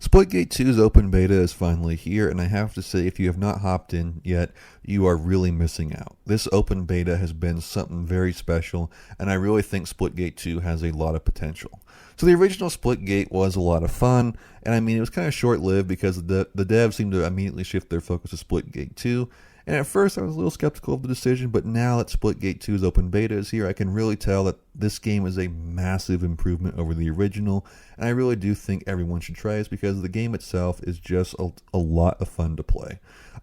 Splitgate 2's open beta is finally here, and I have to say, if you have not hopped in yet, you are really missing out. This open beta has been something very special, and I really think Splitgate 2 has a lot of potential. So the original Splitgate was a lot of fun, and I mean, it was kind of short-lived because the devs seemed to immediately shift their focus to Splitgate 2, and at first I was a little skeptical of the decision, but now that Splitgate 2's open beta is here, I can really tell that this game is a massive improvement over the original, and I really do think everyone should try this because the game itself is just a lot of fun to play.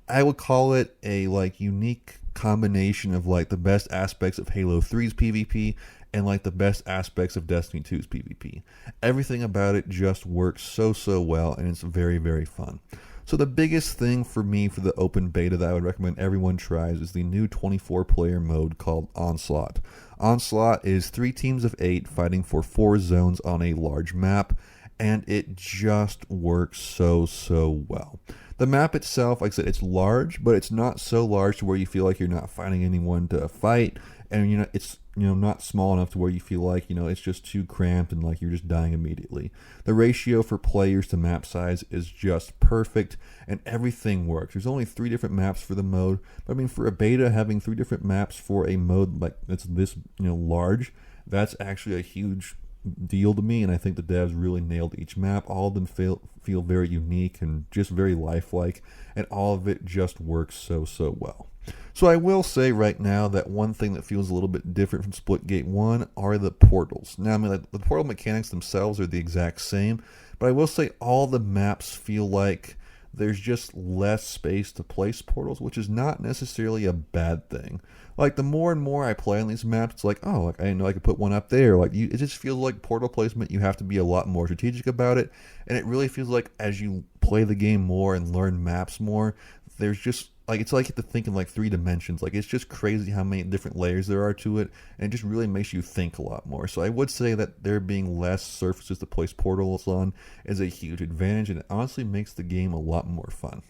I would call it a unique combination of the best aspects of Halo 3's PvP and the best aspects of Destiny 2's PvP. Everything about it just works so well, and it's very, very fun. So the biggest thing for me for the open beta that I would recommend everyone tries is the new 24-player mode called Onslaught. Onslaught is 3 teams of 8 fighting for 4 zones on a large map, and it just works so well. The map itself, like I said, it's large, but it's not so large to where you feel like you're not finding anyone to fight, and it's not small enough to where you feel like it's just too cramped and you're just dying immediately. The ratio for players to map size is just perfect, and everything works. There's only 3 different maps for the mode, but I mean, for a beta, having 3 different maps for a mode that's this large, that's actually a huge deal to me, and I think the devs really nailed each map. All of them feel very unique and just very lifelike, and all of it just works so well. So I will say right now that one thing that feels a little bit different from Splitgate 1 are the portals. Now, I mean, the portal mechanics themselves are the exact same, but I will say all the maps feel like there's just less space to place portals, which is not necessarily a bad thing. The more and more I play on these maps, it's I didn't know I could put one up there. It just feels like portal placement, you have to be a lot more strategic about it, and it really feels like as you play the game more and learn maps more, there's just it's like you have to think in 3 dimensions. It's just crazy how many different layers there are to it, and it just really makes you think a lot more. So I would say that there being less surfaces to place portals on is a huge advantage, and it honestly makes the game a lot more fun.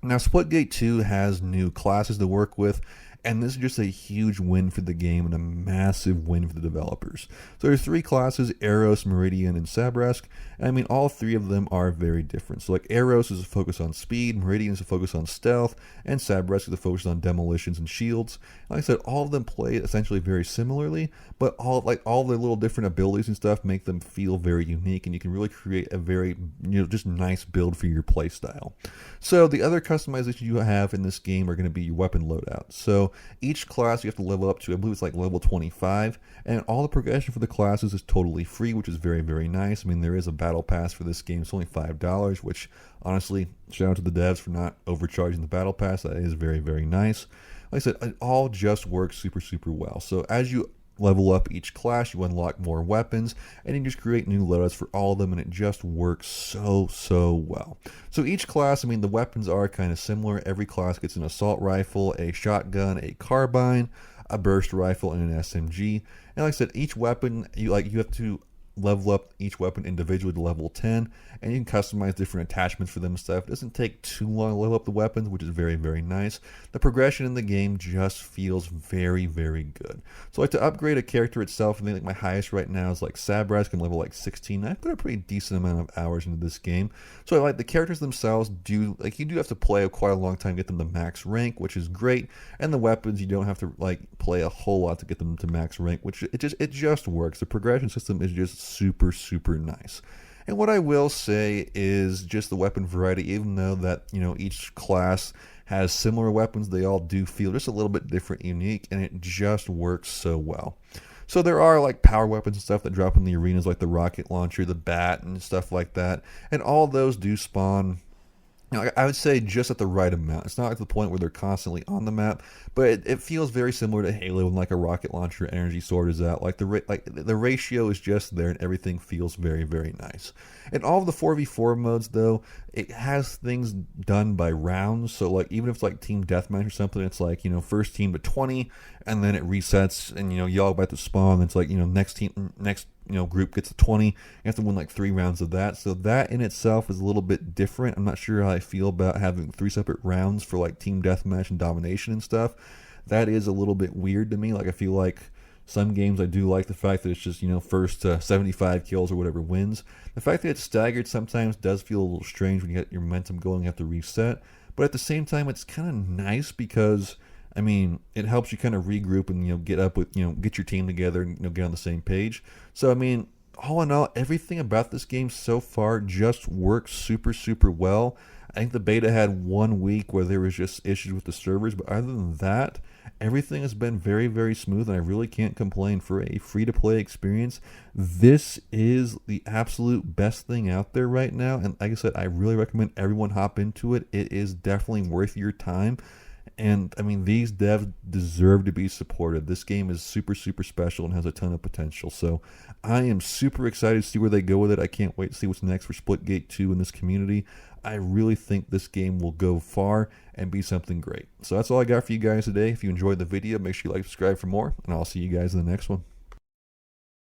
Now, Splitgate 2 has new classes to work with, and this is just a huge win for the game and a massive win for the developers. So there's 3 classes, Eros, Meridian, and Sabrask, and I mean, all 3 of them are very different. So Eros is a focus on speed, Meridian is a focus on stealth, and Sabrask is a focus on demolitions and shields. Like I said, all of them play essentially very similarly, but all their little different abilities and stuff make them feel very unique, and you can really create a very just nice build for your play style. So the other customizations you have in this game are going to be your weapon loadout. So each class you have to level up to, I believe it's level 25, and all the progression for the classes is totally free, which is very, very nice. I mean, there is a battle pass for this game. It's only $5, which honestly, shout out to the devs for not overcharging the battle pass. That is very, very nice. Like I said, it all just works super well. So as you level up each class, you unlock more weapons, and you just create new loadouts for all of them, and it just works so well. So each class, I mean, the weapons are kind of similar. Every class gets an assault rifle, a shotgun, a carbine, a burst rifle, and an SMG. And like I said, each weapon, you have to level up each weapon individually to level 10, and you can customize different attachments for them and stuff. It doesn't take too long to level up the weapons, which is very, very nice. The progression in the game just feels very, very good. So to upgrade a character itself, I think my highest right now is Sabrask. I'm level 16. I put a pretty decent amount of hours into this game. So the characters themselves you do have to play quite a long time to get them to max rank, which is great. And the weapons, you don't have to play a whole lot to get them to max rank, which it just works. The progression system is just super nice. And what I will say is just the weapon variety, even though that each class has similar weapons, they all do feel just a little bit different, unique, and it just works so well. So there are power weapons and stuff that drop in the arenas, like the rocket launcher, the bat, and stuff like that, and all those do spawn, I would say, just at the right amount. It's not at the point where they're constantly on the map, but it feels very similar to Halo when a rocket launcher energy sword is out. The ratio is just there, and everything feels very, very nice. And all of the 4v4 modes, though, it has things done by rounds. So even if it's team deathmatch or something, it's first team to 20, and then it resets, and y'all about to spawn. It's next group gets a 20. You have to win 3 rounds of that. So that in itself is a little bit different. I'm not sure how I feel about having 3 separate rounds for team deathmatch and domination and stuff. That is a little bit weird to me. I feel Some games I do like the fact that it's just, first 75 kills or whatever wins. The fact that it's staggered sometimes does feel a little strange when you get your momentum going, you have to reset. But at the same time, it's kind of nice because, I mean, it helps you kind of regroup and, get up with, get your team together and, get on the same page. So, I mean, all in all, everything about this game so far just works super, super well. I think the beta had 1 week where there was just issues with the servers, but other than that, everything has been very, very smooth, and I really can't complain. For a free-to-play experience, this is the absolute best thing out there right now, and like I said, I really recommend everyone hop into it. It is definitely worth your time. And I mean, these devs deserve to be supported. This game is super, super special and has a ton of potential. So I am super excited to see where they go with it. I can't wait to see what's next for Splitgate 2 in this community. I really think this game will go far and be something great. So that's all I got for you guys today. If you enjoyed the video, make sure you like, subscribe for more, and I'll see you guys in the next one.